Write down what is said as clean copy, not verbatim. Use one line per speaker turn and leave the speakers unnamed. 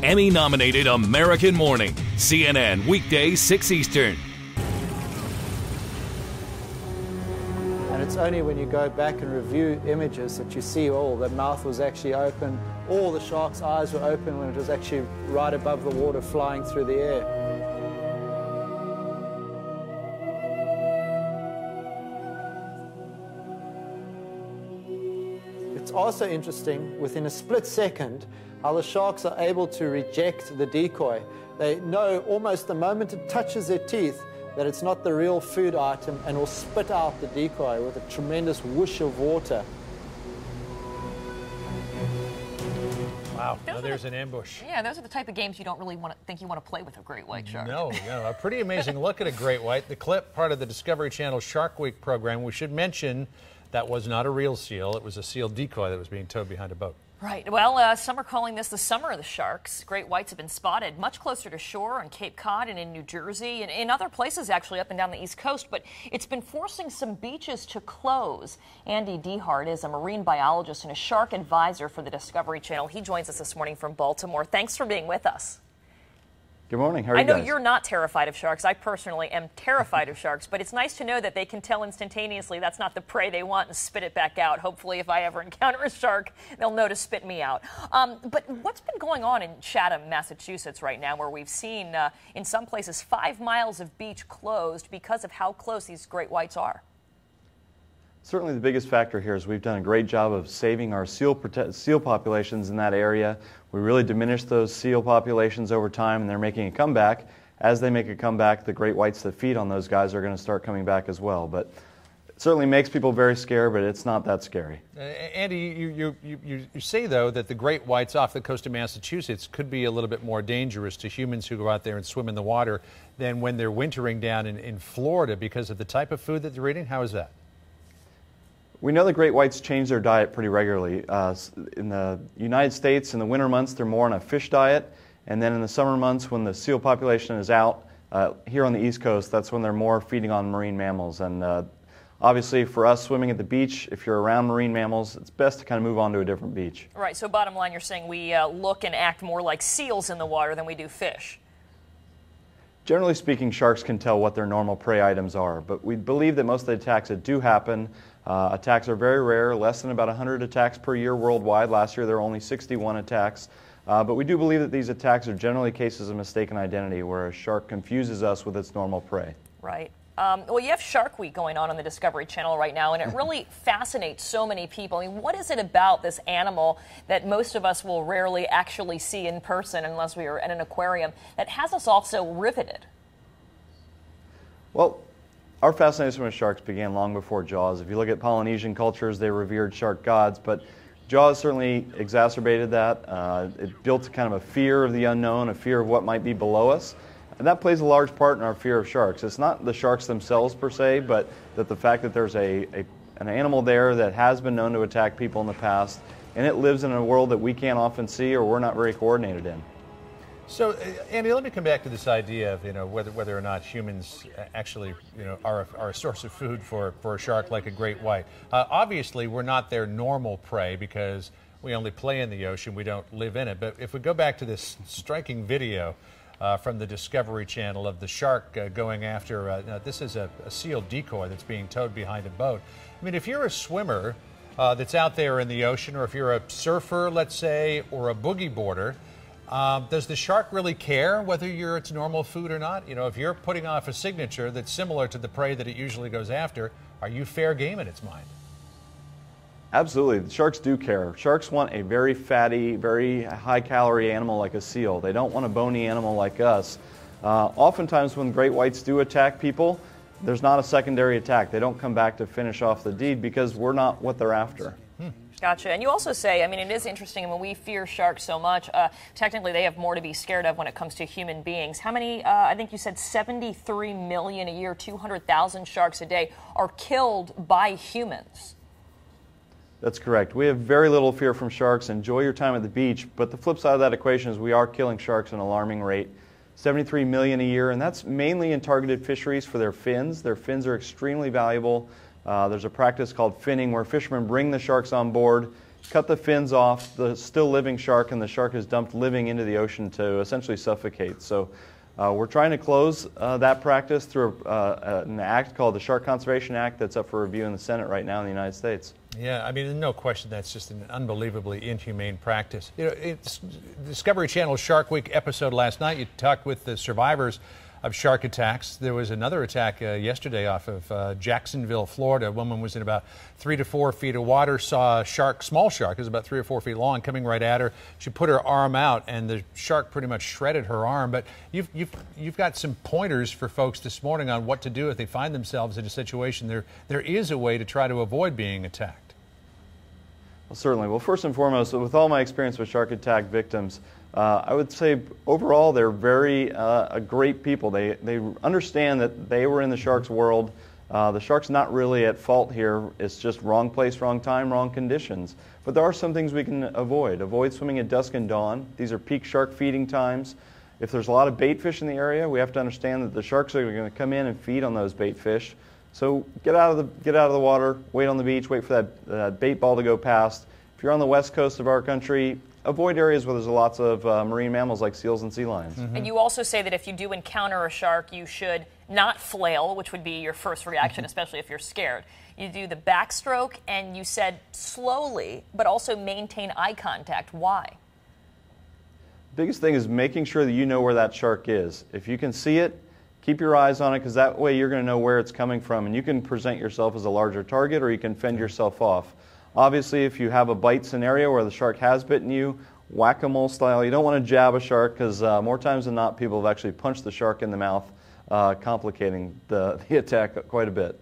Emmy-nominated American Morning, CNN, weekdays 6 Eastern.
And it's only when you go back and review images that you see, oh, the mouth was actually open, all the shark's eyes were open when it was actually right above the water flying through the air. It's also interesting, within a split second, how the sharks are able to reject the decoy. They know almost the moment it touches their teeth that it's not the real food item and will spit out the decoy with a tremendous whoosh of water.
Wow, now there's an ambush.
Yeah, those are the type of games you don't really think you want to play with a great white shark.
No, a pretty amazing look at a great white. The clip, part of the Discovery Channel Shark Week program. We should mention that was not a real seal. It was a seal decoy that was being towed behind a boat.
Right. Well, some are calling this the summer of the sharks. Great whites have been spotted much closer to shore on Cape Cod and in New Jersey and in other places actually up and down the East Coast. But it's been forcing some beaches to close. Andy Dehart is a marine biologist and a shark advisor for the Discovery Channel. He joins us this morning from Baltimore. Thanks for being with us.
Good morning. How are you guys?
I know you're not terrified of sharks. I personally am terrified of sharks, but it's nice to know that they can tell instantaneously that's not the prey they want and spit it back out. Hopefully, if I ever encounter a shark, they'll know to spit me out. But what's been going on in Chatham, Massachusetts right now, where we've seen in some places 5 miles of beach closed because of how close these great whites are?
Certainly the biggest factor here is we've done a great job of saving our seal populations in that area. We really diminished those seal populations over time, and they're making a comeback. As they make a comeback, the great whites that feed on those guys are going to start coming back as well. But it certainly makes people very scared, but it's not that scary.
Andy, you say, though, that the great whites off the coast of Massachusetts could be a little bit more dangerous to humans who go out there and swim in the water than when they're wintering down in Florida because of the type of food that they're eating. How is that?
We know the great whites change their diet pretty regularly. In the United States, in the winter months, they're more on a fish diet. And then in the summer months, when the seal population is out, here on the East Coast, that's when they're more feeding on marine mammals. And obviously, for us swimming at the beach, if you're around marine mammals, it's best to kind of move on to a different beach.
Right, so bottom line, you're saying we look and act more like seals in the water than we do fish.
Generally speaking, sharks can tell what their normal prey items are, but we believe that most of the attacks that do happen, attacks are very rare, less than about 100 attacks per year worldwide. Last year there were only 61 attacks, but we do believe that these attacks are generally cases of mistaken identity where a shark confuses us with its normal prey.
Right. Well, you have Shark Week going on the Discovery Channel right now, and it really fascinates so many people. I mean, what is it about this animal that most of us will rarely actually see in person unless we are at an aquarium that has us all so riveted?
Well, our fascination with sharks began long before Jaws. If you look at Polynesian cultures, they revered shark gods, but Jaws certainly exacerbated that. It built kind of a fear of the unknown, a fear of what might be below us. And that plays a large part in our fear of sharks. It's not the sharks themselves per se, but that the fact that there's an animal there that has been known to attack people in the past, and it lives in a world that we can't often see or we're not very coordinated in.
So, Andy, let me come back to this idea of whether or not humans actually are a source of food for a shark like a great white. Obviously, we're not their normal prey because we only play in the ocean. We don't live in it. But if we go back to this striking video from the Discovery Channel of the shark going after, this is a seal decoy that's being towed behind a boat. I mean, if you're a swimmer that's out there in the ocean, or if you're a surfer, let's say, or a boogie boarder, does the shark really care whether you're its normal food or not? You know, if you're putting off a signature that's similar to the prey that it usually goes after, are you fair game in its mind?
Absolutely. The sharks do care. Sharks want a very fatty, very high-calorie animal like a seal. They don't want a bony animal like us. Oftentimes when great whites do attack people, there's not a secondary attack. They don't come back to finish off the deed because we're not what they're after.
Gotcha. And you also say, I mean, it is interesting, when we fear sharks so much, technically they have more to be scared of when it comes to human beings. How many, I think you said 73 million a year, 200,000 sharks a day are killed by humans.
That's correct. We have very little fear from sharks. Enjoy your time at the beach. But the flip side of that equation is we are killing sharks at an alarming rate. 73 million a year, and that's mainly in targeted fisheries for their fins. Their fins are extremely valuable. There's a practice called finning where fishermen bring the sharks on board, cut the fins off the still living shark, and the shark is dumped living into the ocean to essentially suffocate. So we're trying to close that practice through an act called the Shark Conservation Act that's up for review in the Senate right now in the United States.
Yeah, I mean, no question that's just an unbelievably inhumane practice. You know, it's Discovery Channel's Shark Week episode last night, you talked with the survivors of shark attacks. There was another attack yesterday off of Jacksonville, Florida. A woman was in about 3 to 4 feet of water, saw a shark, small shark, it was about 3 or 4 feet long, coming right at her. She put her arm out, and the shark pretty much shredded her arm. But you've got some pointers for folks this morning on what to do if they find themselves in a situation. There is a way to try to avoid being attacked.
Well, certainly. Well, first and foremost, with all my experience with shark attack victims, I would say overall they're very great people. They understand that they were in the shark's world. The shark's not really at fault here. It's just wrong place, wrong time, wrong conditions. But there are some things we can avoid. Avoid swimming at dusk and dawn. These are peak shark feeding times. If there's a lot of bait fish in the area, we have to understand that the sharks are going to come in and feed on those bait fish. So get out of the water, wait on the beach, wait for that bait ball to go past. If you're on the west coast of our country, avoid areas where there's lots of marine mammals like seals and sea lions.
Mm-hmm. And you also say that if you do encounter a shark, you should not flail, which would be your first reaction, especially if you're scared. You do the backstroke, and you said slowly, but also maintain eye contact. Why?
Biggest thing is making sure that you know where that shark is. If you can see it, keep your eyes on it, because that way you're going to know where it's coming from, and you can present yourself as a larger target, or you can fend yourself off. Obviously, if you have a bite scenario where the shark has bitten you, whack-a-mole style, you don't want to jab a shark, because more times than not, people have actually punched the shark in the mouth, complicating the attack quite a bit.